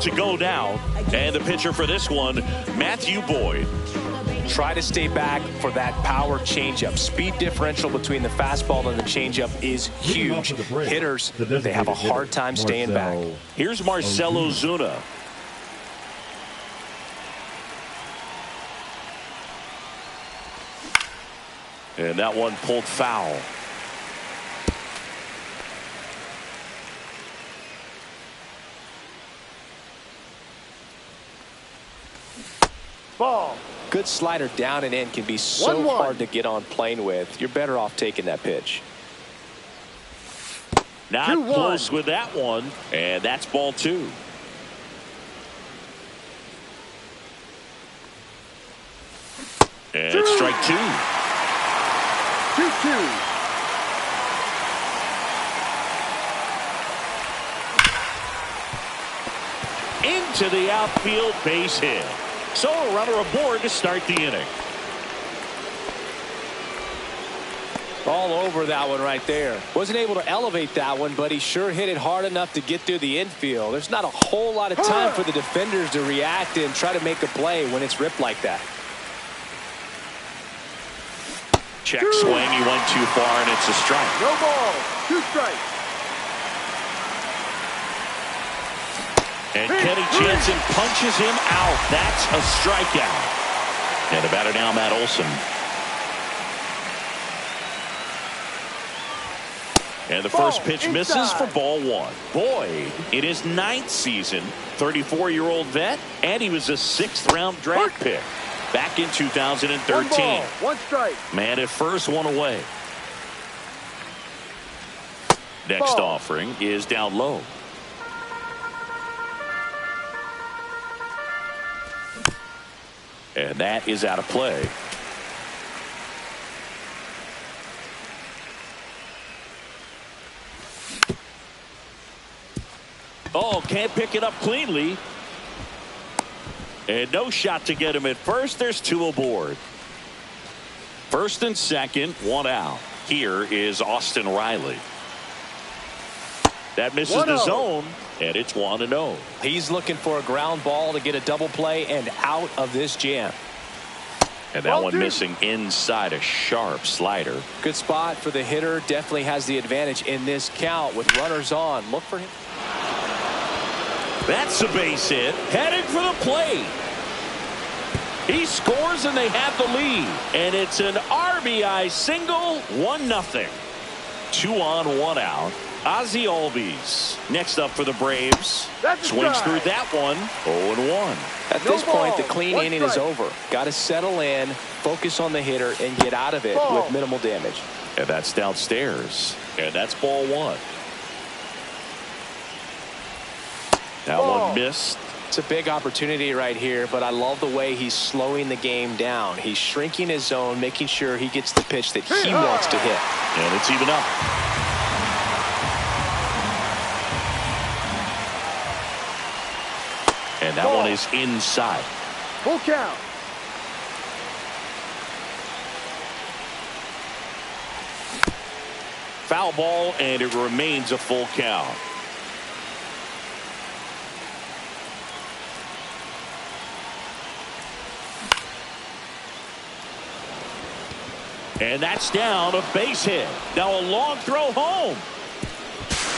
To go now, and the pitcher for this one, Matthew Boyd. Try to stay back for that power changeup. Speed differential between the fastball and the changeup is huge. Hitters, they have a hard time staying back. Here's Marcell Ozuna. And that one pulled foul. Ball. Good slider down and in can be so hard to get on plane with. You're better off taking that pitch. Not close with that one, and that's ball 2. And it's strike 2. 2-2. Into the outfield, base hit. So a runner aboard to start the inning. All over that one right there. Wasn't able to elevate that one, but he sure hit it hard enough to get through the infield. There's not a whole lot of time for the defenders to react and try to make a play when it's ripped like that. Check swing, he went too far, and it's a strike. No ball, 2 strikes. And Kenny Jansen punches him out. That's a strikeout. And the batter now, Matt Olson. And the first pitch misses for ball 1. Boyd, in his 9th season, 34-year-old vet, and he was a 6th-round draft pick back in 2013. 1 ball, 1 strike. Man at first, 1 away. Next offering is down low. And that is out of play. Oh, can't pick it up cleanly. And no shot to get him at first. There's 2 aboard. First and second, 1 out. Here is Austin Riley. That misses the zone, and it's 1-0. He's looking for a ground ball to get a double play and out of this jam. And that one missing inside, a sharp slider. Good spot for the hitter. Definitely has the advantage in this count with runners on. Look for him. That's a base hit. Headed for the plate. He scores and they have the lead. And it's an RBI single, 1-0. 2 on, 1 out. Ozzie Albies next up for the Braves. Swings through that one. 0-1. At this point, the clean inning is over. Got to settle in, focus on the hitter, and get out of it with minimal damage. And that's downstairs. And that's ball 1. That one missed. It's a big opportunity right here, but I love the way he's slowing the game down. He's shrinking his zone, making sure he gets the pitch that he wants to hit. And it's even up. And that one is inside. Full count. Foul ball, and it remains a full count. And that's down, a base hit. Now a long throw home.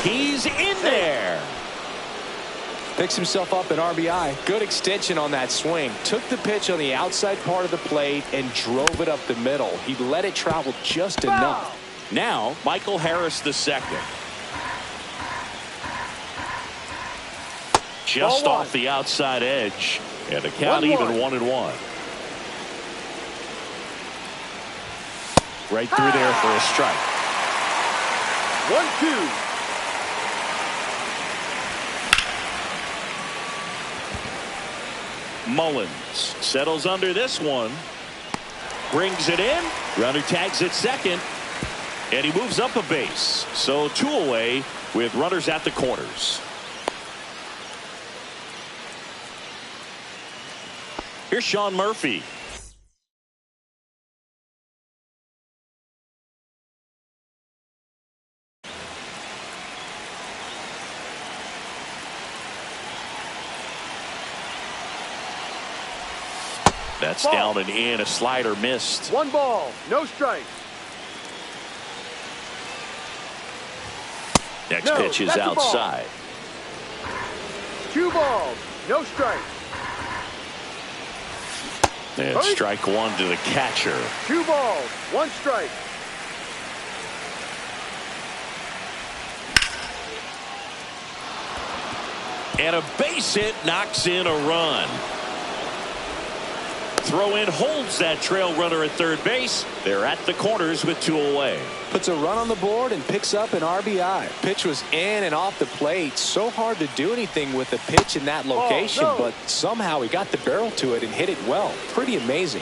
He's in there. Picks himself up an RBI. Good extension on that swing. Took the pitch on the outside part of the plate and drove it up the middle. He let it travel just enough. Now Michael Harris II. Just off the outside edge. And the count even 1-1. Right through there for a strike. 1-2. Mullins settles under this one. Brings it in. Runner tags at second. And he moves up a base. So 2 away with runners at the corners. Here's Sean Murphy. That's Ball. down and in. A slider missed. 1 ball, no strikes. Next No, pitch is that's a ball. outside. 2 balls, no strikes. And Hurry. strike one to the catcher. 2 balls, 1 strike. And a base hit knocks in a run. Throw in holds that trail runner at third base. They're at the corners with 2 away. Puts a run on the board and picks up an RBI. Pitch was in and off the plate. So hard to do anything with the pitch in that location, no. but somehow he got the barrel to it and hit it well. Pretty amazing.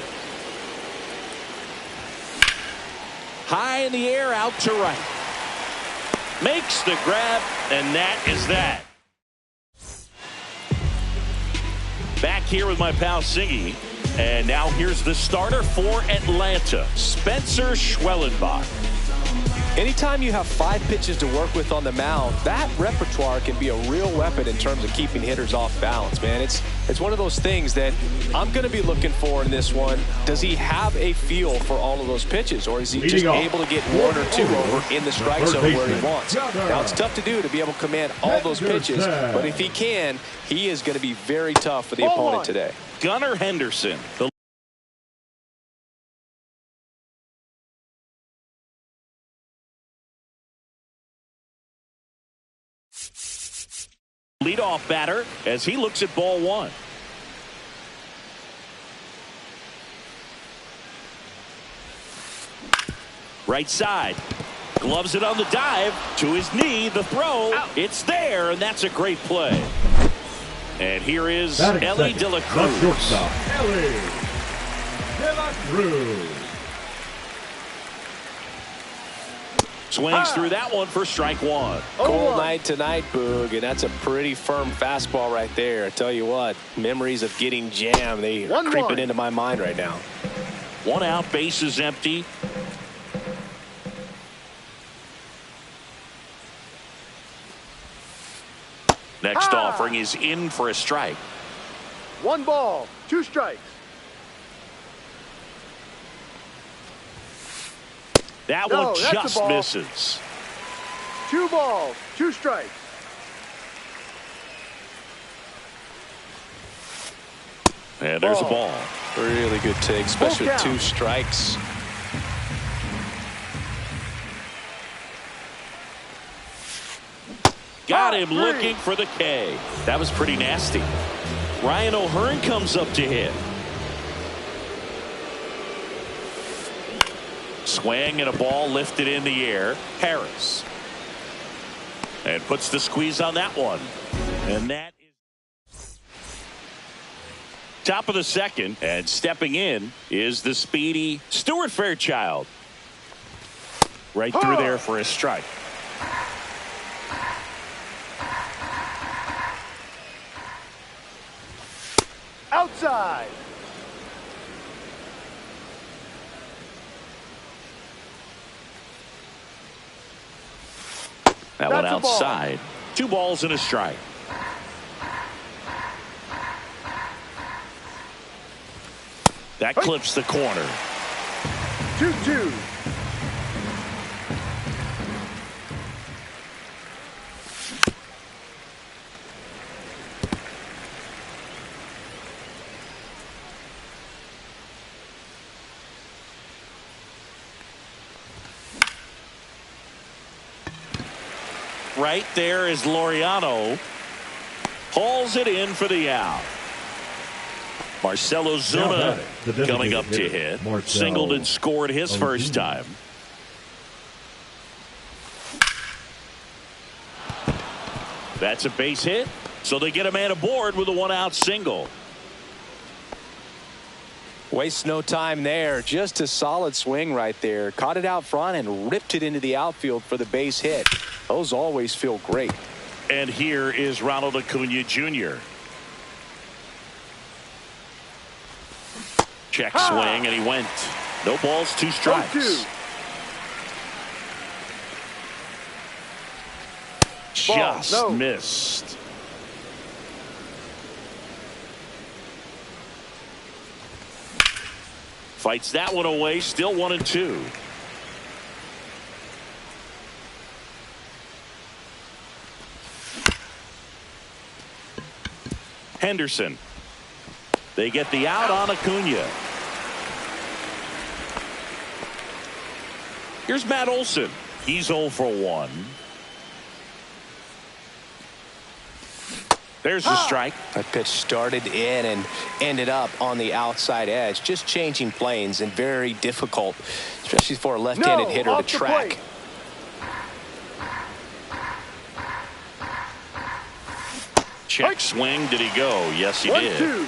High in the air, out to right. Makes the grab, and that is that. Back here with my pal Siggy. And now here's the starter for Atlanta, Spencer Schwellenbach. Anytime you have 5 pitches to work with on the mound, that repertoire can be a real weapon in terms of keeping hitters off balance, man. It's one of those things that I'm going to be looking for in this one. Does he have a feel for all of those pitches, or is he just able to get 1 or 2 over in the strike zone where he wants? Now, it's tough to do to be able to command all those pitches, but if he can, he is going to be very tough for the opponent today. Gunnar Henderson. The leadoff batter as he looks at ball 1. Right side. Gloves it on the dive. To his knee. The throw. Out. It's there, and that's a great play. And here is Batting Elly second, De La the Cruz. shortstop, Elly De La Cruz. Swings through that one for strike 1. Cold night tonight, Boog, and that's a pretty firm fastball right there. I tell you what, memories of getting jammed, they are 1-1. creeping into my mind right now. 1 out, base is empty. Next offering is in for a strike. 1 ball, 2 strikes. That No, one that's a just ball. misses. 2 balls, 2 strikes. And there's a Ball. ball. Really good take, especially with Full 2 count. strikes. Got him 3. looking for the K. That was pretty nasty. Ryan O'Hearn comes up to hit. Swing and a ball lifted in the air. Harris. And puts the squeeze on that one. And that is top of the second. And stepping in is the speedy Stuart Fairchild. Right through there for a strike. Outside. That one That's a ball. outside. 2 balls and a strike. That clips the corner. 2-2. Right there is Laureano. Hauls it in for the out. Marcelo Zuna coming up to hit. Singled and scored his first time. That's a base hit. So they get a man aboard with a 1-out single. Wastes no time there. Just a solid swing right there. Caught it out front and ripped it into the outfield for the base hit. Those always feel great. And here is Ronald Acuna Jr. Check swing, and he went. No balls, 2 strikes. 0-2. Just no. Fights that one away, still 1-2. Henderson. They get the out on Acuna. Here's Matt Olson. He's 0 for 1. There's the strike. That pitch started in and ended up on the outside edge. Just changing planes and very difficult, especially for a left-handed hitter to track. Check swing. Did he go? Yes, he did. 1-2.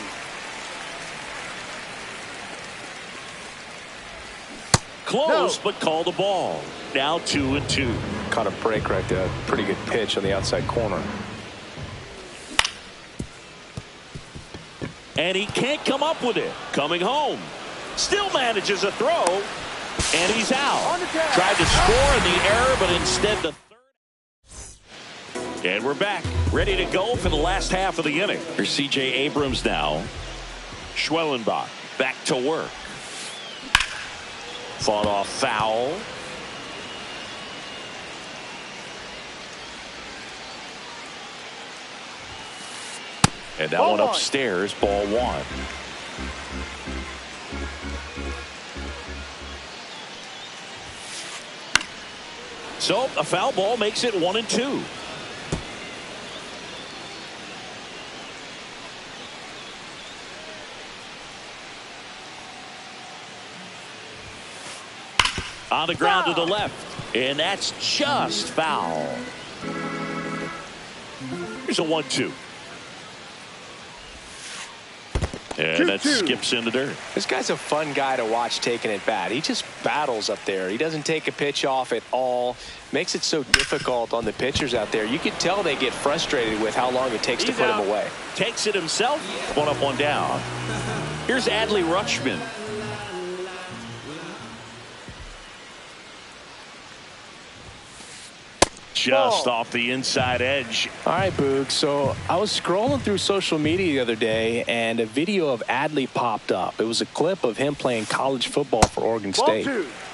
Close, but called the ball. Now 2-2. Caught a break right there. Pretty good pitch on the outside corner. And he can't come up with it. Coming home. Still manages a throw. And he's out. Tried to score in the error, but instead the third. And we're back. Ready to go for the last half of the inning. Here's C.J. Abrams now. Schwellenbach back to work. Fought off foul. And that one upstairs, ball 1. So a foul ball makes it 1-2. On the ground to the left. And that's just foul. Here's a 1-2. And that skips into dirt. This guy's a fun guy to watch taking at bat. He just battles up there. He doesn't take a pitch off at all. Makes it so difficult on the pitchers out there. You can tell they get frustrated with how long it takes to put him away. Takes it himself. One up, one down. Here's Adley Rutschman. Just off the inside edge. All right, Boog. So I was scrolling through social media the other day, and a video of Adley popped up. It was a clip of him playing college football for Oregon State.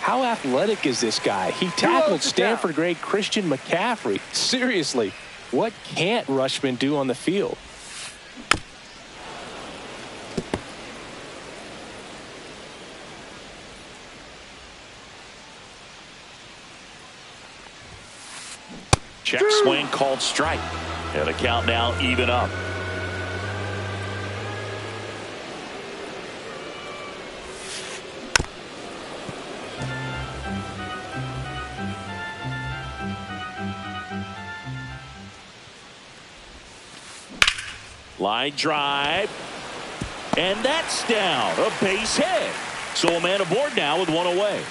How athletic is this guy? He tackled Stanford great Christian McCaffrey. Seriously, what can't Rutschman do on the field? Check swing called strike. And the count now even up. Line drive. And that's down. A base hit. So a man aboard now with one away.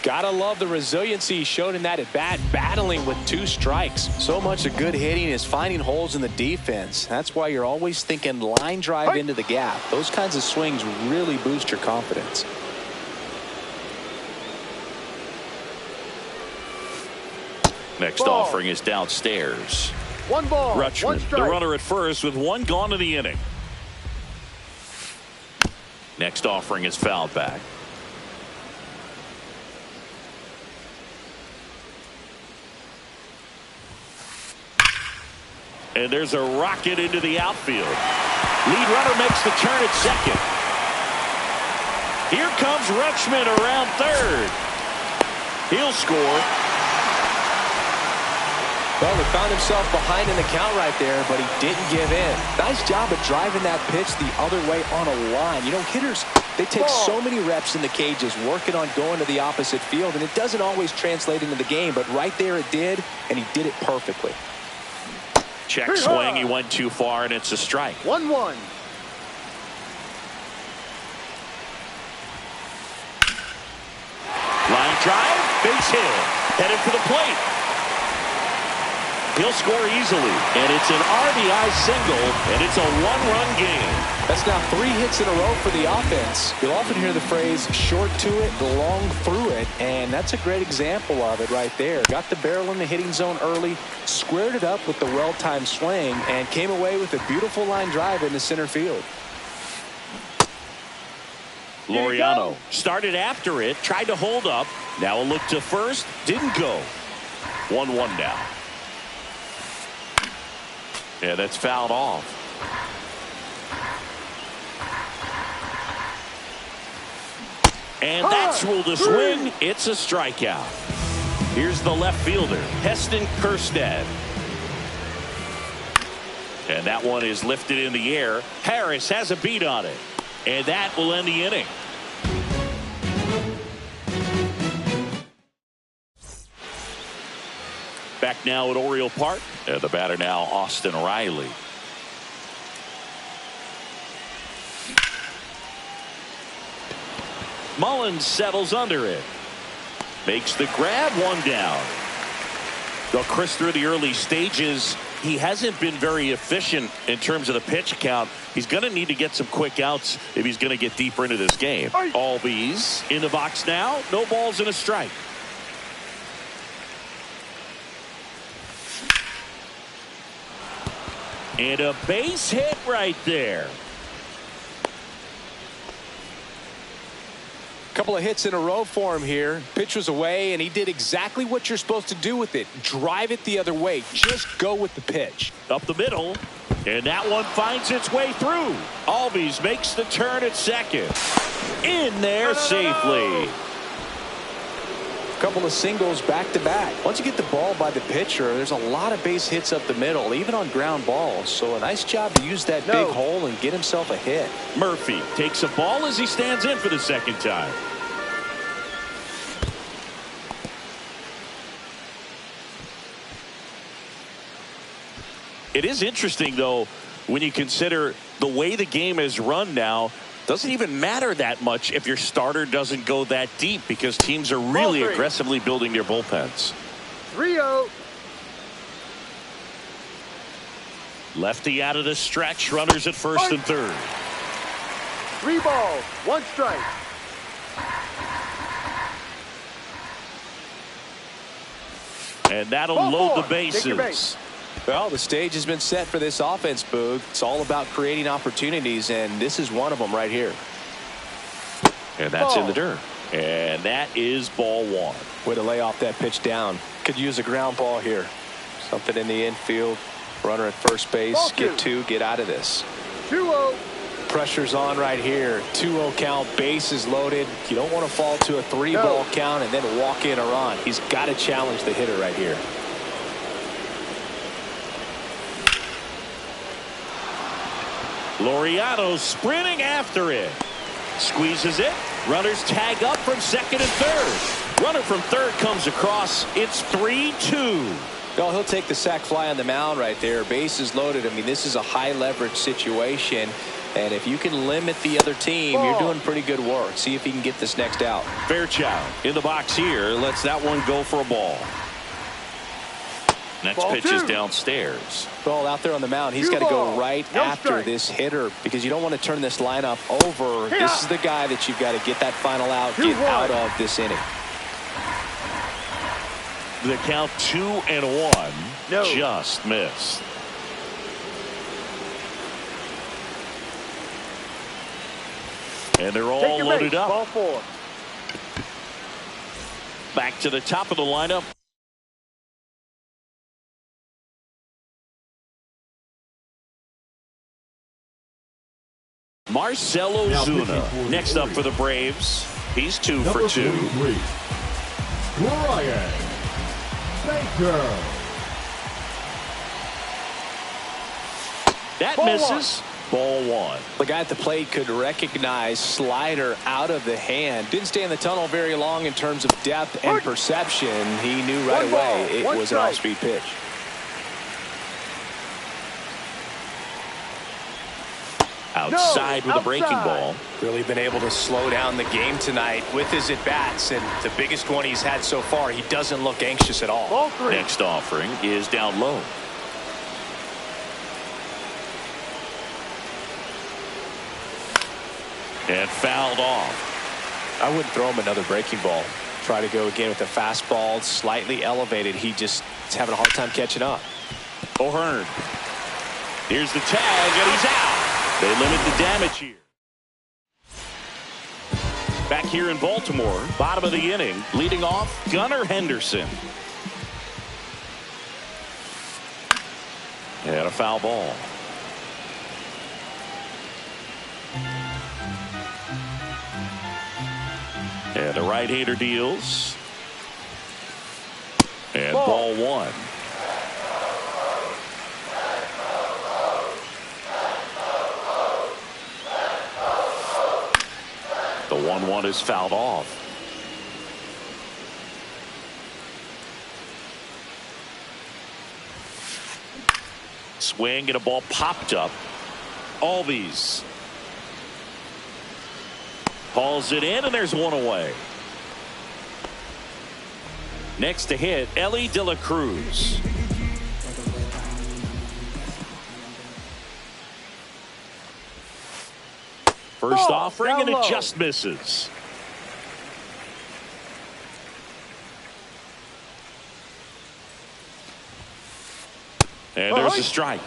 Gotta love the resiliency he showed in that at bat, battling with 2 strikes. So much of good hitting is finding holes in the defense. That's why you're always thinking line drive into the gap. Those kinds of swings really boost your confidence. Next offering is downstairs. 1 ball, Rutschman, 1 strike. the runner at first with 1 gone to the inning. Next offering is fouled back. And there's a rocket into the outfield. Lead runner makes the turn at second. Here comes Rutschman around third. He'll score. Well, he found himself behind in the count right there, but he didn't give in. Nice job of driving that pitch the other way on a line. You know, hitters, they take so many reps in the cages working on going to the opposite field, and it doesn't always translate into the game, but right there it did, and he did it perfectly. Check swing. He went too far, and it's a strike. 1-1. Line drive. Base hit. Headed for the plate. He'll score easily. And it's an RBI single, and it's a 1-run game. That's now 3 hits in a row for the offense. You'll often hear the phrase short to it, long through it, and that's a great example of it right there. Got the barrel in the hitting zone early, squared it up with the well-timed swing, and came away with a beautiful line drive into center field. Laureano started after it, tried to hold up. Now a look to first, didn't go. 1-1 now. Yeah, that's fouled off. And that's ruled a swing. It's a strikeout. Here's the left fielder, Heston Kjerstad. And that one is lifted in the air. Harris has a beat on it. And that will end the inning. Back now at Oriole Park. The batter now, Austin Riley. Mullins settles under it. Makes the grab, one down. Though Chris, through the early stages, he hasn't been very efficient in terms of the pitch count. He's going to need to get some quick outs if he's going to get deeper into this game. Albies in the box now. No balls and a strike. And a base hit right there. Couple of hits in a row for him here. Pitch was away, and he did exactly what you're supposed to do with it. Drive it the other way. Just go with the pitch. Up the middle, and that one finds its way through. Albies makes the turn at second. In there safely. Couple of singles back to back. Once you get the ball by the pitcher, there's a lot of base hits up the middle, even on ground balls. So a nice job to use that big hole and get himself a hit. Murphy takes a ball as he stands in for the second time. It is interesting, though, when you consider the way the game is run now. Doesn't even matter that much if your starter doesn't go that deep, because teams are really aggressively building their bullpens. 3-0. Lefty out of the stretch. Runners at first and third. 3 balls, 1 strike. And that'll load the bases. Well, the stage has been set for this offense, Boog. It's all about creating opportunities, and this is one of them right here. And that's in the dirt. And that is ball 1. Way to lay off that pitch down. Could use a ground ball here. Something in the infield. Runner at first base. Get 2. Get out of this. 2-0. Pressure's on right here. 2-0 count. Base is loaded. You don't want to fall to a 3-ball count and then walk in a run. He's got to challenge the hitter right here. Laureano sprinting after it. Squeezes it. Runners tag up from second and third. Runner from third comes across. It's 3-2. Well, he'll take the sac fly on the mound right there. Base is loaded. I mean, this is a high leverage situation. And if you can limit the other team, you're doing pretty good work. See if he can get this next out. Fairchild in the box here. Lets that one go for a ball. Next pitch is downstairs. Well, out there on the mound, he's got to go right after this hitter, because you don't want to turn this lineup over. This is the guy that you've got to get that final out, get out of this inning. The count 2-1. Just missed. And they're all loaded up. Ball 4. Back to the top of the lineup. Marcell Ozuna next up for the Braves. He's 2 for 2. Brian Baker. That misses. Ball 1. The guy at the plate could recognize slider out of the hand. Didn't stay in the tunnel very long in terms of depth and perception. He knew right away it was an off-speed pitch. Outside with a breaking ball. Really been able to slow down the game tonight with his at-bats, and the biggest one he's had so far. He doesn't look anxious at all. Ball 3. Next offering is down low. And fouled off. I wouldn't throw him another breaking ball. Try to go again with the fastball, slightly elevated. He just is having a hard time catching up. O'Hearn. Here's the tag, and he's out. They limit the damage here. Back here in Baltimore, bottom of the inning, leading off Gunnar Henderson. And a foul ball. And the right-hander deals. And ball one. The 1-1 is fouled off. Swing and a ball popped up. Albies hauls it in, and there's one away. Next to hit, Elly De La Cruz. First offering, and it just misses. And there's a strike.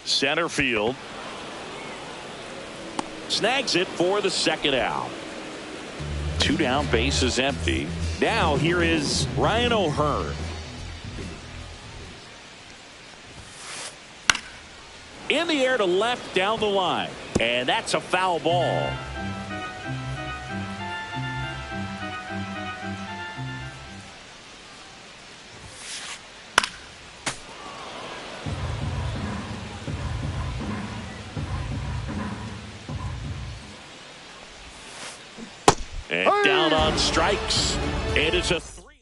Center field. Snags it for the second out. 2 down, bases empty. Now here is Ryan O'Hearn. In the air to left down the line. And that's a foul ball. And down on strikes. And it's a 3.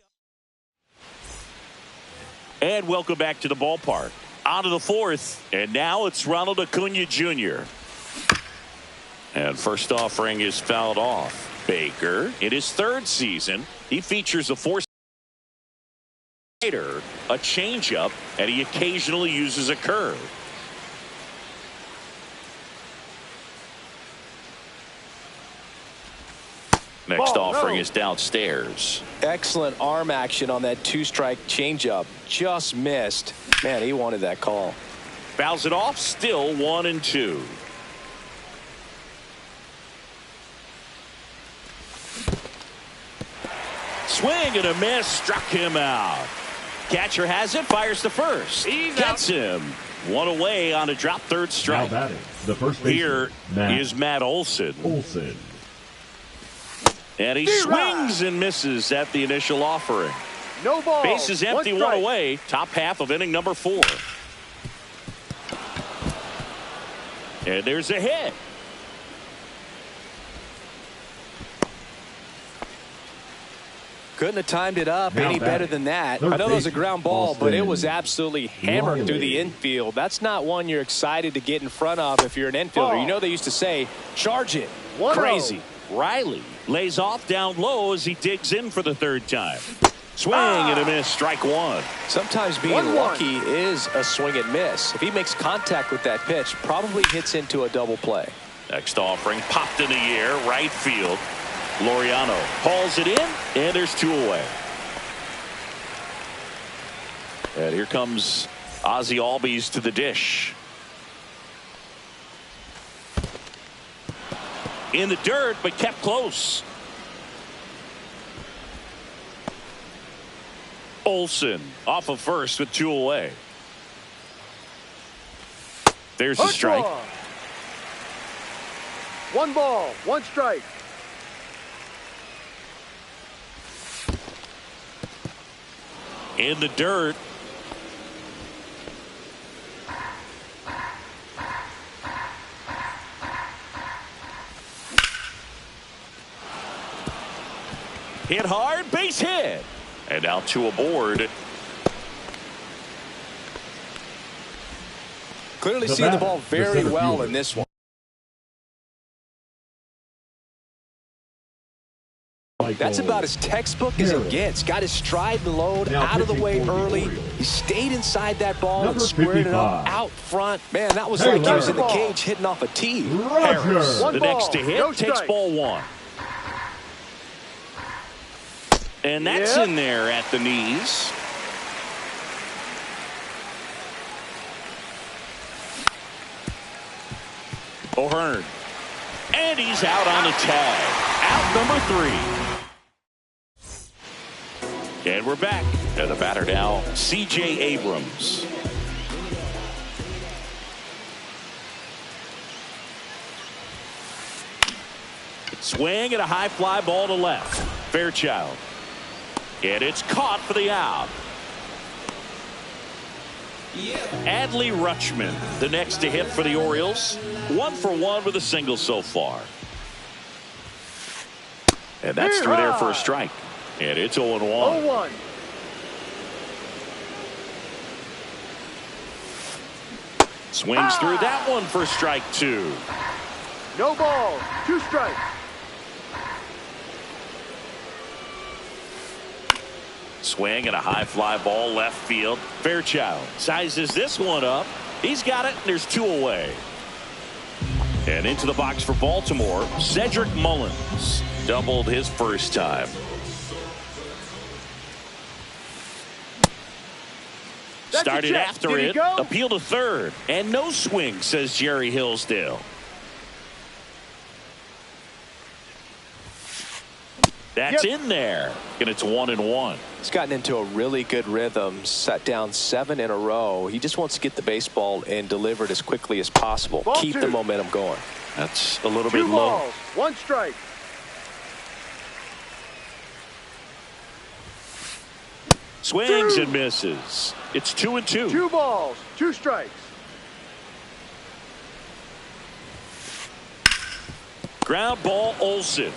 And welcome back to the ballpark. On to the 4th. And now it's Ronald Acuna Jr. And first offering is fouled off. Baker, in his 3rd season, he features a 4-slider, a changeup, and he occasionally uses a curve. Next offering is downstairs. Excellent arm action on that 2-strike changeup. Just missed. Man, he wanted that call. Fouls it off. Still 1-2. Swing and a miss. Struck him out. Catcher has it. Fires to first. Gets him. One away on a drop 3rd strike. Now batting, the first baseman, Here is Matt Olson. And he swings and misses at the initial offering. No ball. Bases empty, one away. Top half of inning number 4. And there's a hit. Couldn't have timed it up any better than that. I know it was a ground ball, but it was absolutely hammered through the infield. That's not one you're excited to get in front of if you're an infielder. You know they used to say, charge it. Crazy. Riley lays off down low as he digs in for the 3rd time. Swing and a miss. Strike 1. Sometimes being lucky is a swing and miss. If he makes contact with that pitch, probably hits into a double play. Next offering popped in the air, right field. Laureano hauls it in, and there's 2 away. And here comes Ozzie Albies to the dish. In the dirt, but kept close. Olson off of first with 2 away. There's a strike. 1 ball, 1 strike. In the dirt. Hit hard, base hit. And now 2 aboard. Clearly see the ball very well in this one. That's about as textbook as it gets. Got his stride and load out of the way early. He stayed inside that ball and squared it up out front. Man, that was like he was in the cage hitting off a tee. Harris, the next to hit, takes ball 1. And that's in there at the knees. O'Hearn. And he's out on the tag. Out number 3. And we're back. And the batter now, C.J. Abrams. Swing and a high fly ball to left. Fairchild. And it's caught for the out. Adley Rutschman, the next to hit for the Orioles. 1 for 1 with a single so far. And that's through there for a strike. And it's 0-1. 0-1. Swings through that one for strike 2. No ball. 2 strikes. Swing and a high fly ball left field. Fairchild sizes this one up. He's got it, and there's 2 away. And into the box for Baltimore, Cedric Mullins. Doubled his first time. Started after it. Appeal to third. And no swing, says Jerry Hillsdale. That's in there. And it's 1-1. He's gotten into a really good rhythm. Set down 7 in a row. He just wants to get the baseball and deliver it as quickly as possible. Keep the momentum going. That's a little 2 bit low. balls. 1 strike. Swings and misses. It's 2-2. 2 balls. 2 strikes. Ground ball, Olsen.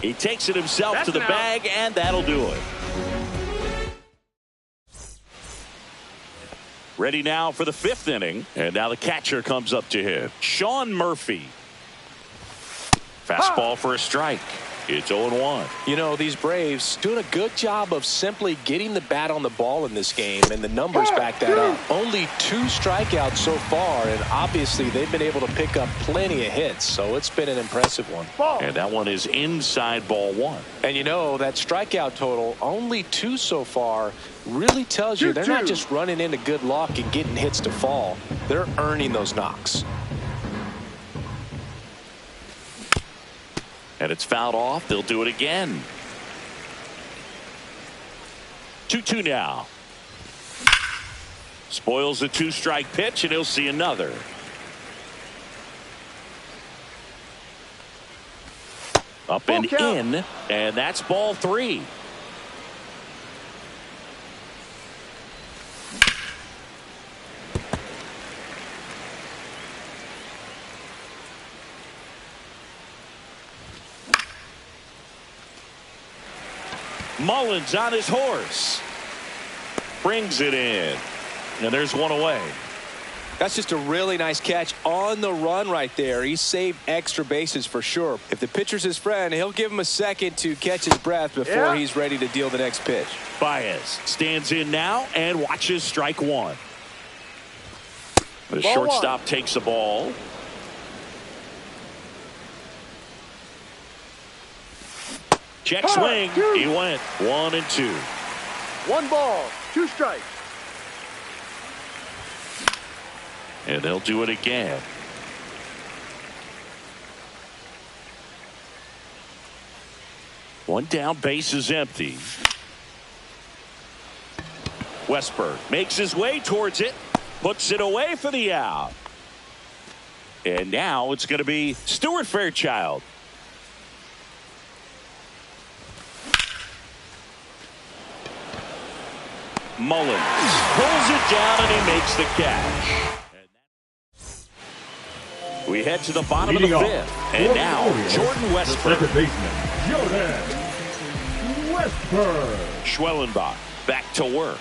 He takes it himself to the bag, and that'll do it. Ready now for the 5th inning. And now the catcher comes up to him. Sean Murphy. Fastball for a strike. It's 0-1. You know, these Braves doing a good job of simply getting the bat on the ball in this game, and the numbers back that up. Only 2 strikeouts so far, and obviously they've been able to pick up plenty of hits, so it's been an impressive one. And that one is inside ball 1. And you know, that strikeout total, only 2 so far, really tells you they're not just running into good luck and getting hits to fall. They're earning those knocks. And it's fouled off. They'll do it again. 2-2 now. Spoils the 2-strike pitch, and he'll see another. Up and in, and that's ball 3. Mullins on his horse. Brings it in. And there's 1 away. That's just a really nice catch on the run right there. He saved extra bases for sure. If the pitcher's his friend, he'll give him a second to catch his breath before he's ready to deal the next pitch. Baez stands in now and watches strike 1. The shortstop takes the ball. Check swing. He went 1-2. 1 ball, 2 strikes. And they'll do it again. One down, base is empty. Westburg makes his way towards it, puts it away for the out. And now it's going to be Stuart Fairchild. Mullins pulls it down and he makes the catch. We head to the bottom of the 5th. And now Jordan Westburg. Second baseman, Jordan Westburg. Schwellenbach back to work.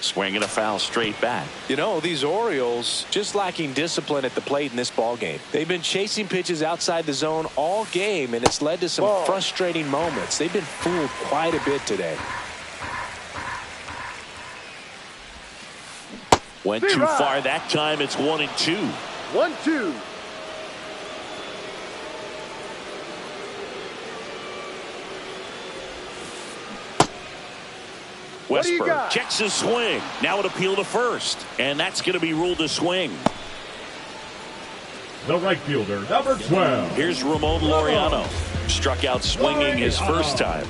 Swinging a foul straight back. You know, these Orioles just lacking discipline at the plate in this ball game. They've been chasing pitches outside the zone all game, and it's led to some frustrating moments. They've been fooled quite a bit today. Went too far that time. It's 1-2. 1-2. Westburg checks his swing. Now an appeal to first. And that's going to be ruled a swing. the right fielder, number 12. Here's Ramon Laureano. Struck out swinging his first time.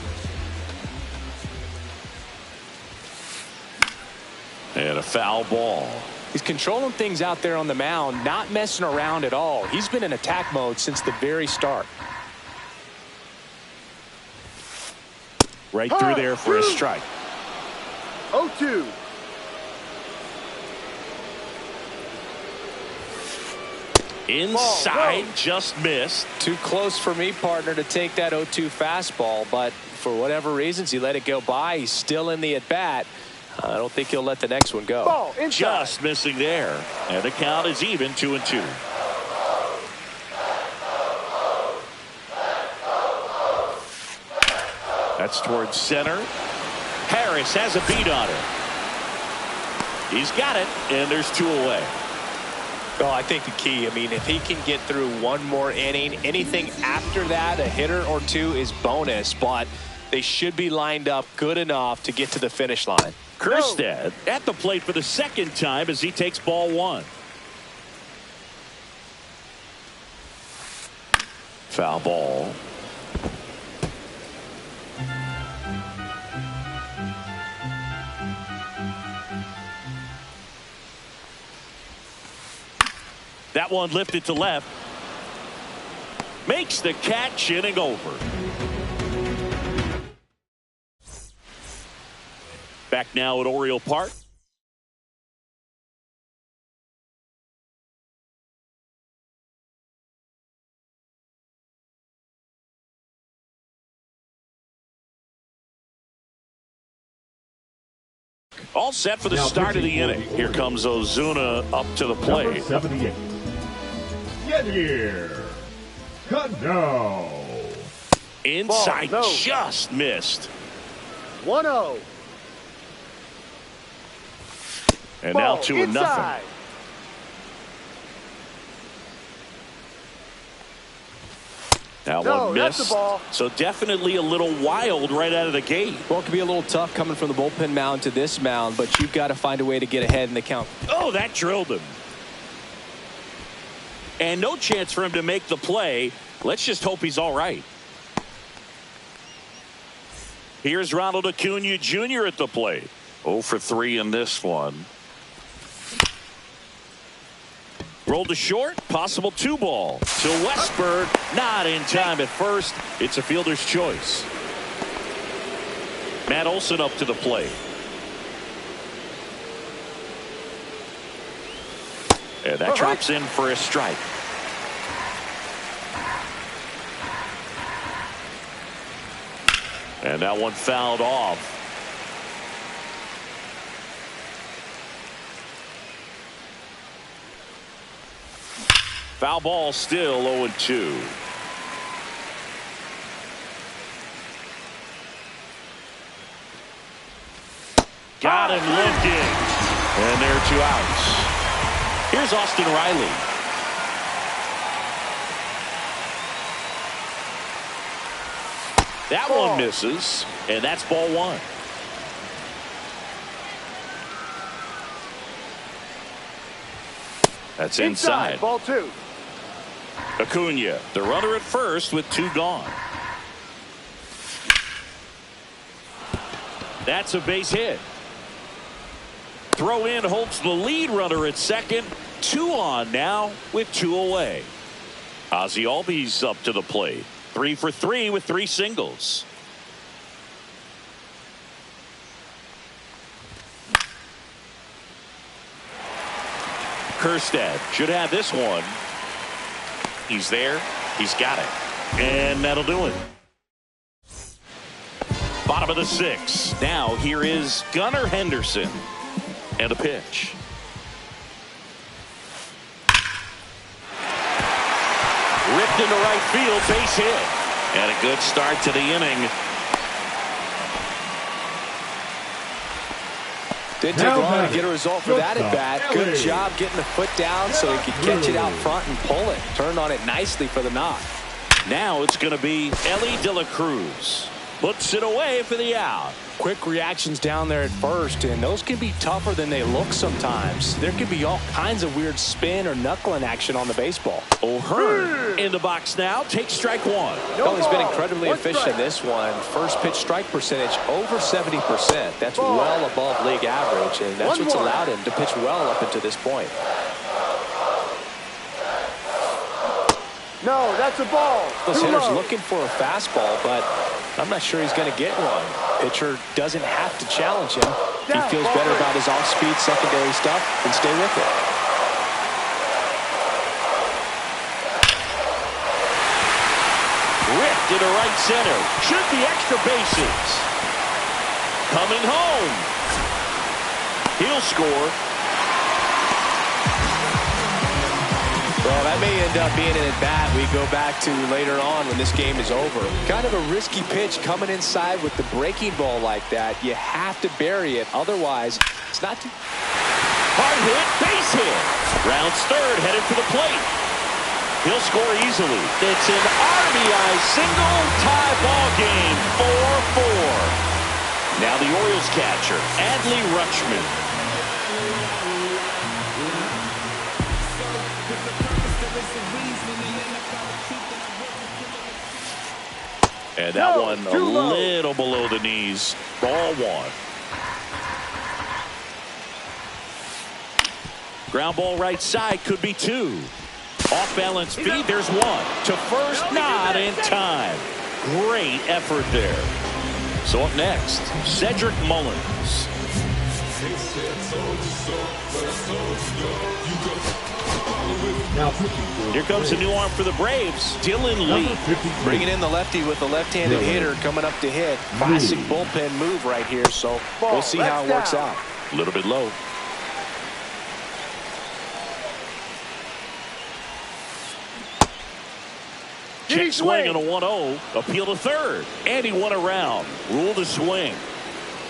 And a foul ball. He's controlling things out there on the mound, not messing around at all. He's been in attack mode since the very start. Right through there for a strike. 0-2. Inside, just missed. Too close for me, partner, to take that 0-2 fastball, but for whatever reasons, he let it go by. He's still in the at-bat. I don't think he'll let the next one go. Ball inside. Just missing there. And the count is even, 2-2. That's towards center. Harris has a beat on it. He's got it, and there's 2 away. Oh, I think the key, I mean, if he can get through one more inning, anything after that, a hitter or 2 is bonus, but they should be lined up good enough to get to the finish line. Kjerstad at the plate for the second time as he takes ball 1. Foul ball. That one lifted to left. Makes the catch, inning over. Back now at Oriole Park. All set for the start of the inning. Here comes Ozuna up to the plate. Number 78. Yennier Cano. Inside, Ball, no. just missed. 1-0. And Ball, now 2-0. inside. Now No, one that's missed. the ball. So definitely a little wild right out of the gate. Well, it could be a little tough coming from the bullpen mound to this mound, but you've got to find a way to get ahead in the count. Oh, that drilled him. And no chance for him to make the play. Let's just hope he's all right. Here's Ronald Acuna Jr. at the plate. 0 for 3 in this one. Rolled to short, possible 2-ball. To Westburg, not in time at first. It's a fielder's choice. Matt Olson up to the plate. And that drops in for a strike. And that one fouled off. Foul ball, still 0-2. Got him looking. And there are 2 outs. Here's Austin Riley. That one misses, and that's ball 1. That's inside. Ball 2. Acuna, the runner at first with 2 gone. That's a base hit. Throw in holds the lead runner at second. 2 on now with 2 away. Ozzie Albies up to the plate. 3 for 3 with 3 singles. Kjerstad should have this one. He's there. He's got it. And that'll do it. Bottom of the 6th. Now here is Gunnar Henderson. And a pitch. Ripped into right field, base hit. And a good start to the inning. Didn't take long to get a result for that at bat. Good job getting the foot down so he could catch it out front and pull it. Turned on it nicely for the knock. Now it's going to be Elly De La Cruz. puts it away for the out. Quick reactions down there at first, and those can be tougher than they look sometimes. There can be all kinds of weird spin or knuckling action on the baseball. O'Hearn in the box now. Takes strike one. Well, he's been incredibly efficient in this one. First pitch strike percentage over 70%. That's well above league average, and that's what's allowed him to pitch well up until this point. No, that's a ball. This hitter's looking for a fastball, but I'm not sure he's going to get one. Pitcher doesn't have to challenge him. He feels better about his off-speed secondary stuff and stay with it. Ripped into right center. Should be extra bases. Coming home. He'll score. Well, that may end up being an at-bat we go back to later on when this game is over. Kind of a risky pitch coming inside with the breaking ball like that. You have to bury it. Otherwise, it's not too... Hard hit, base hit. Rounds third, headed for the plate. He'll score easily. It's an RBI single, tie ball game, 4-4. Now the Orioles catcher, Adley Rutschman. And that one a little below the knees. Ball one. Ground ball right side, could be two. Off balance feed, there's one. To first, not in time. Great effort there. So up next, Cedric Mullins. Here comes a new arm for the Braves, Dylan Lee. Bringing in the lefty with the left-handed hitter coming up to hit. Classic bullpen move right here, so we'll see how it works out. A little bit low. Check swing on a 1-0. Appeal to third. And he won around. Rule the swing.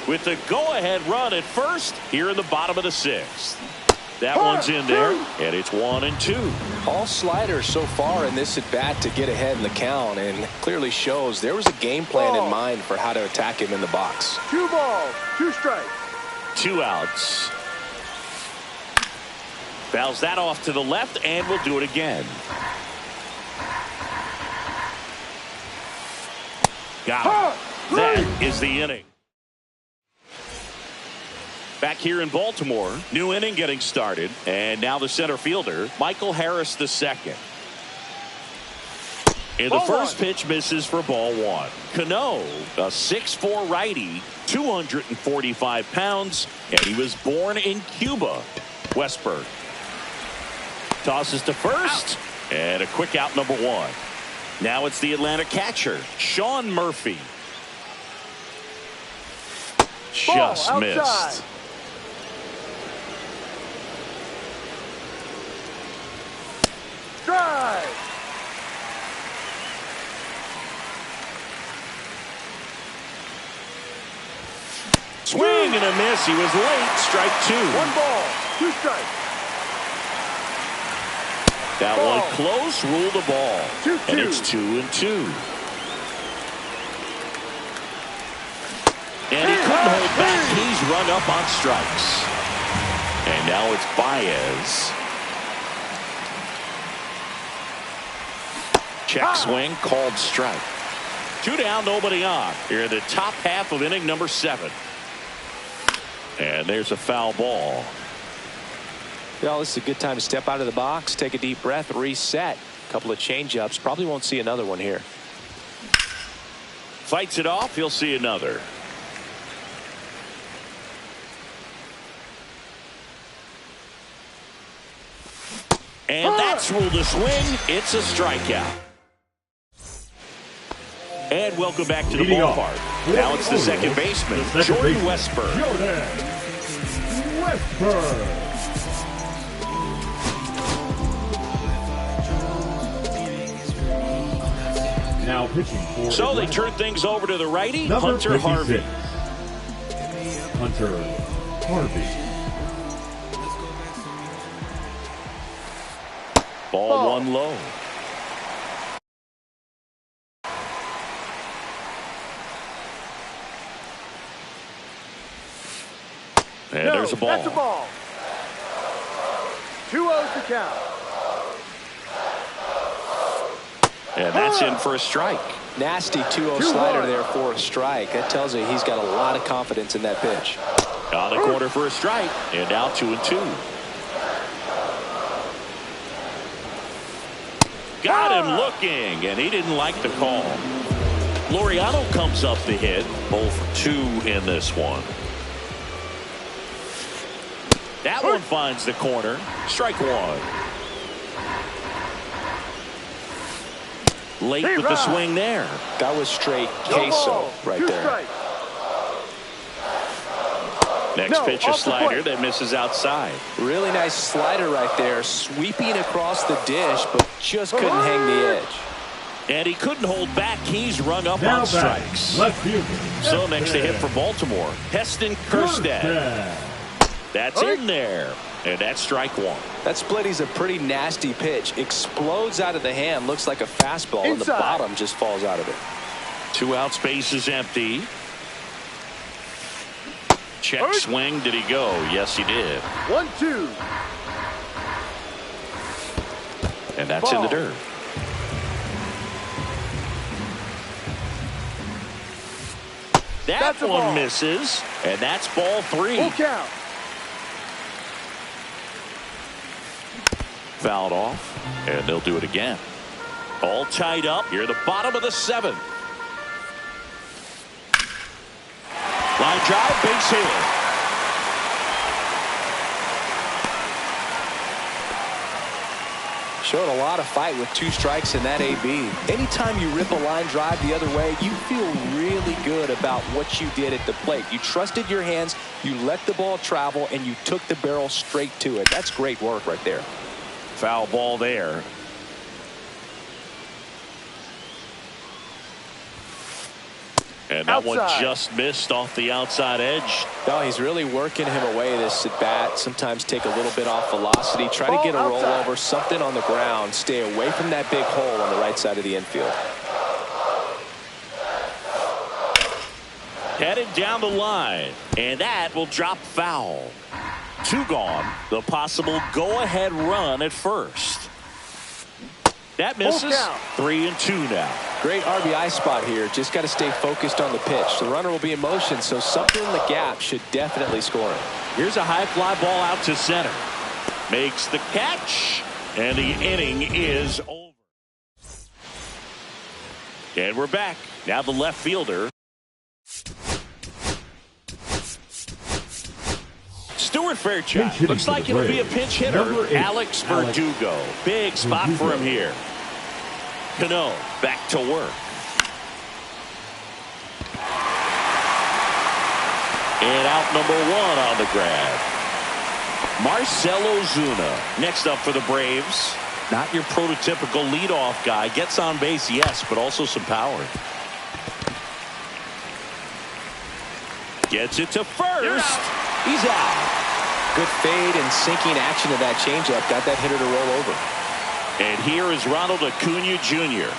With the go-ahead run at first here in the bottom of the sixth. That one's in there, and it's 1-2. All sliders so far in this at-bat to get ahead in the count, and clearly shows there was a game plan in mind for how to attack him in the box. 2 balls, 2 strikes. 2 outs. Fouls that off to the left, and we'll do it again. Got it. That is the inning. Back here in Baltimore, new inning getting started, and now the center fielder, Michael Harris II. And the first pitch misses for ball one. Cano, a 6'4" righty, 245 pounds, and he was born in Cuba. Westberg tosses to first, and a quick out, number one. Now it's the Atlanta catcher, Sean Murphy. Just missed. Drive. Swing and a miss. He was late. Strike 2. 1 ball, 2 strikes. That one close. Rule the ball. 2-2. And it's 2-2. And he couldn't hold back. He's rung up on strikes. And now it's Baez. Check swing, called strike. 2 down, nobody on. Here in the top half of inning number 7. And there's a foul ball. Well, this is a good time to step out of the box, take a deep breath, reset. A couple of change-ups. Probably won't see another one here. Fights it off. He'll see another. And that's ruled a swing. It's a strikeout. And welcome back to the ballpark. Now it's the second baseman, Jordan Westburg. Jordan Westburg. Now pitching for So they turn things over to the righty, number Hunter 56. Harvey. Hunter Harvey. Ball one low. And No, there's a ball. that's a ball. 2-0 to count. And that's in for a strike. Nasty 2-0 slider there for a strike. That tells you he's got a lot of confidence in that pitch. On the corner for a strike. And now 2-2. Got him looking, and he didn't like the call. Laureano comes up the hit. 0 for 2 in this one. That one finds the corner. Strike one. Late with the swing there. That was straight queso right there. Next pitch, a slider that misses outside. Really nice slider right there, sweeping across the dish, but just couldn't hang the edge. And he couldn't hold back. He's rung up Now on strikes. Left fielder. So next to hit for Baltimore, Heston Kjerstad. That's in there. And that's strike one. That split is a pretty nasty pitch. Explodes out of the hand. Looks like a fastball, and the bottom just falls out of it. 2 out, space is empty. Check swing. Did he go? Yes, he did. 1-2. And that's in the dirt. That one misses. And that's ball 3. Full count. Fouled off, and they'll do it again. All tied up here at the bottom of the 7th. Line drive, base hit. Showed a lot of fight with 2 strikes in that AB. Anytime you rip a line drive the other way, you feel really good about what you did at the plate. You trusted your hands, you let the ball travel, and you took the barrel straight to it. That's great work right there. Foul ball there. And that one just missed off the outside edge. No, he's really working him away this at bat. Sometimes take a little bit off velocity. Try to get a rollover, something on the ground. Stay away from that big hole on the right side of the infield. Headed down the line. And that will drop foul. 2 gone. The possible go-ahead run at first. That misses. 3-2 now. Great RBI spot here. Just got to stay focused on the pitch. The runner will be in motion, so something in the gap should definitely score him. Here's a high fly ball out to center. Makes the catch, and the inning is over. And we're back. Now the left fielder. Stuart Fairchild. Looks like it'll be a pinch hitter. Alex Verdugo. Big spot for him here. Cano back to work. And out number 1 on the grab. Marcell Ozuna next up for the Braves. Not your prototypical leadoff guy. Gets on base, yes, but also some power. Gets it to first. He's out. Good fade and sinking action to that changeup. Got that hitter to roll over. And here is Ronald Acuna Jr.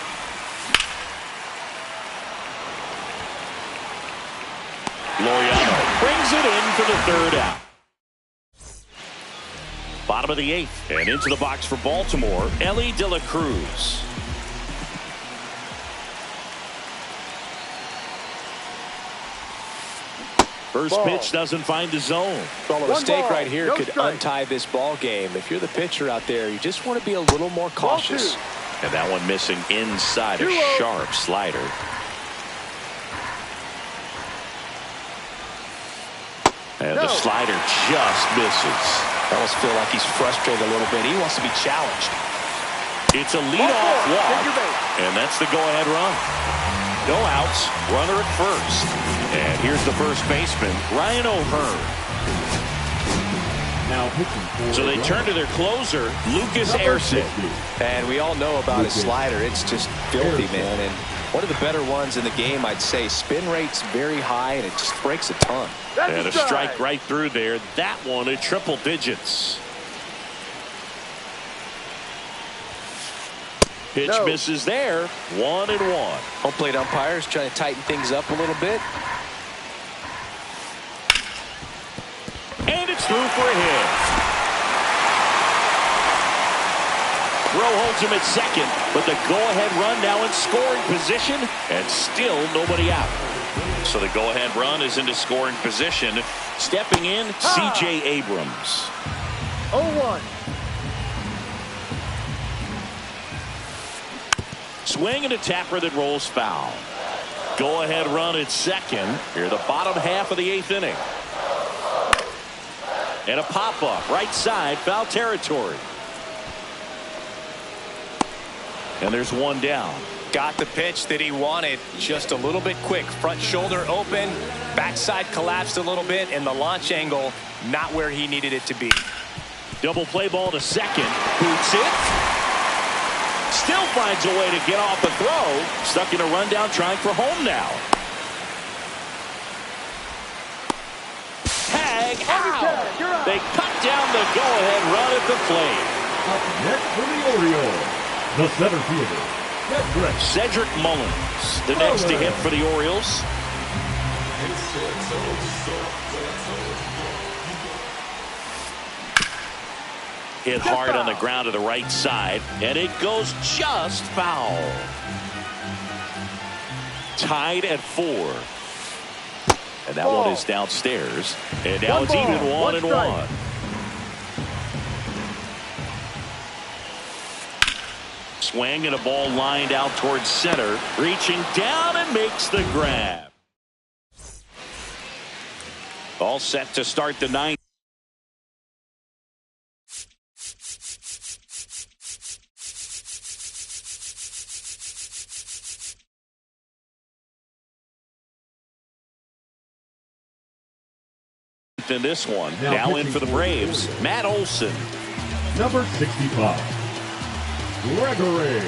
Laureano brings it in for the 3rd out. Bottom of the 8th. And into the box for Baltimore, Elly De La Cruz. First pitch doesn't find the zone. Well, a mistake right here could untie this ball game. If you're the pitcher out there, you just want to be a little more cautious. And that one missing inside a sharp slider. And the slider just misses. I almost feel like he's frustrated a little bit. He wants to be challenged. It's a leadoff walk, and that's the go-ahead run. No outs, runner at first. And here's the first baseman, Ryan O'Hearn. Now pitching for so they turn to their closer, Lucas Erceg. And we all know about his slider. It's just filthy, man. And one of the better ones in the game, I'd say. Spin rate's very high, and it just breaks a ton. And a strike right through there. That one at triple digits. Pitch misses there. 1-1. Home plate umpires trying to tighten things up a little bit. through for a hit. Throw holds him at second, but the go-ahead run now in scoring position, and still nobody out. So the go-ahead run is into scoring position. Stepping in, C.J. Abrams. 0-1. Swing and a tapper that rolls foul. Go-ahead run at second. Here, the bottom half of the 8th inning. And a pop-up, right side, foul territory. And there's one down. Got the pitch that he wanted, just a little bit quick. Front shoulder open, backside collapsed a little bit, and the launch angle not where he needed it to be. Double play ball to second. Boots it. Still finds a way to get off the throw. Stuck in a rundown trying for home now. Tag out. They cut down the go-ahead run at the plate. Up next for the Orioles, the center fielder, Cedric Mullins, the next to hit for the Orioles. Hit hard on the ground to the right side, and it goes just foul. Tied at 4. And that one is downstairs. And now it's even 1-1. Swing and a ball lined out towards center. Reaching down and makes the grab. All set to start the 9th. In this one, now in for the Braves, Matt Olson. number 65, Gregory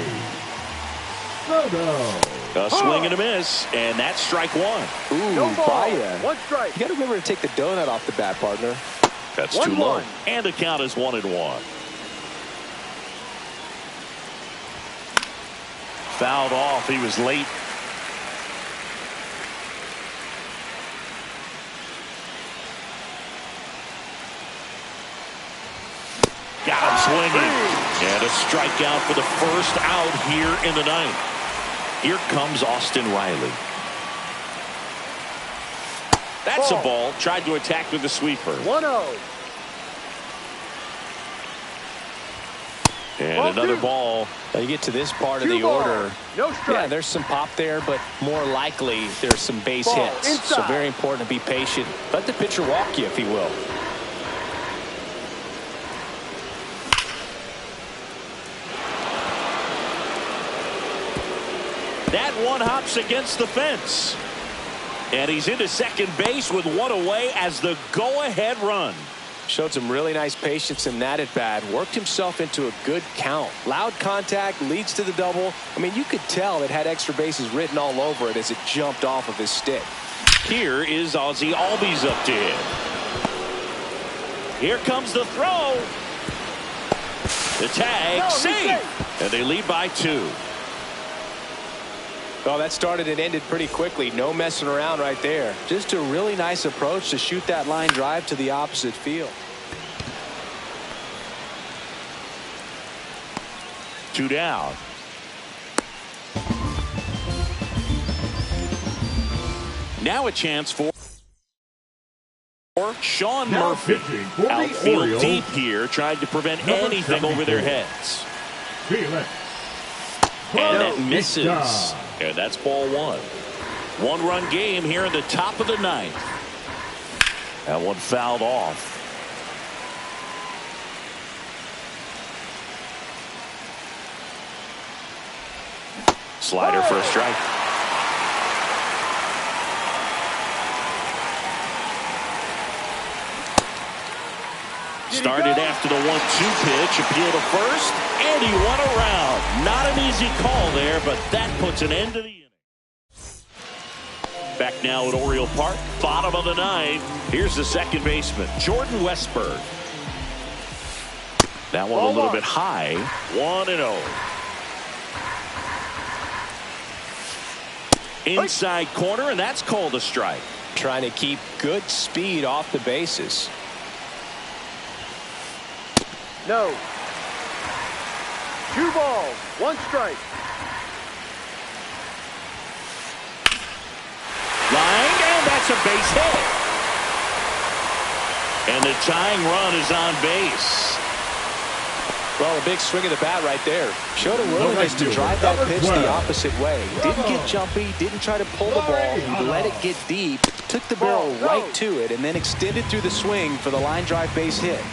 Soto. A swing and a miss, and that's strike 1. Ooh, No ball. Baia. 1 strike. You got to remember to take the donut off the bat, partner. That's 1-1. too low. And the count is 1-1. Fouled off. He was late. Got him swinging. And a strikeout for the first out here in the 9th. Here comes Austin Riley. That's a ball. Tried to attack with the sweeper. 1-0. And Ball another 2. ball. Now you get to this part of 2 the ball. order. No strike. Yeah, there's some pop there, but more likely there's some base Ball hits. inside. So very important to be patient. Let the pitcher walk you, if he will. That one hops against the fence. And he's into second base with one away as the go-ahead run. Showed some really nice patience in that at bat. Worked himself into a good count. Loud contact leads to the double. I mean, you could tell it had extra bases written all over it as it jumped off of his stick. Here is Ozzie Albies up to him. Here comes the throw. The tag, safe. And they lead by 2. Well, that started and ended pretty quickly. No messing around right there. Just a really nice approach to shoot that line drive to the opposite field. 2 down. Now a chance for Sean Now Murphy. pitching for the Outfield Orioles, deep here, trying to prevent number anything over 74. their heads. Felix And that misses. Bautista. And that's ball 1. 1-run game here in the top of the 9th. That one fouled off. Slider for a strike. Started after the 1-2 pitch, appeal to first, and he won around. Not an easy call there, but that puts an end to the inning. Back now at Oriole Park, bottom of the 9th. Here's the second baseman, Jordan Westburg. That one a little bit high, 1-0. Inside corner, and that's called a strike. Trying to keep good speed off the bases. No. 2 balls, 1 strike. Line, and that's a base hit. And the tying run is on base. Well, a big swing of the bat right there. Showed a willingness to drive that pitch the opposite way. Didn't get jumpy, didn't try to pull the ball. He let it get deep, took the barrel right to it, and then extended through the swing for the line drive base hit.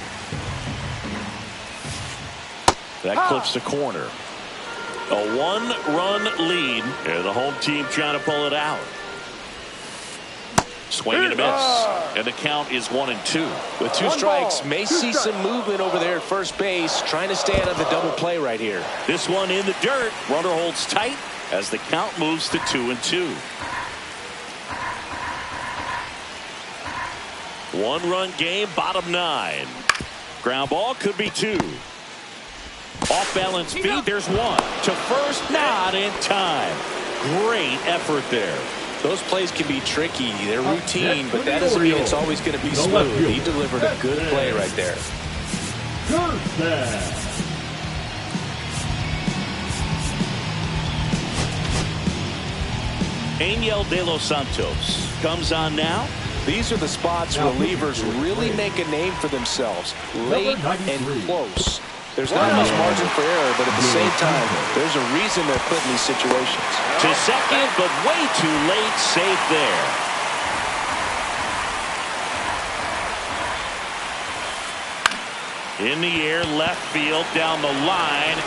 That clips the corner. A 1-run lead, and the home team trying to pull it out. Swing and a miss, and the count is 1-2. With 2 strikes, may see some movement over there at first base, trying to stay out of the double play right here. This one in the dirt. Runner holds tight as the count moves to 2-2. 1-run game, bottom 9. Ground ball could be 2. Off balance feed, there's 1. To first, not in time. Great effort there. Those plays can be tricky. They're routine, but that doesn't mean it's always going to be smooth. He delivered a good play right there. Angel De Los Santos comes on now. These are the spots relievers really make a name for themselves. Late and close. There's not much margin for error, but at the same time, there's a reason they're put in these situations. To second, but way too late. Safe there. In the air, left field, down the line.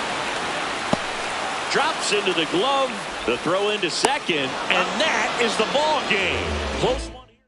Drops into the glove. The throw into second, and that is the ball game. Close one here.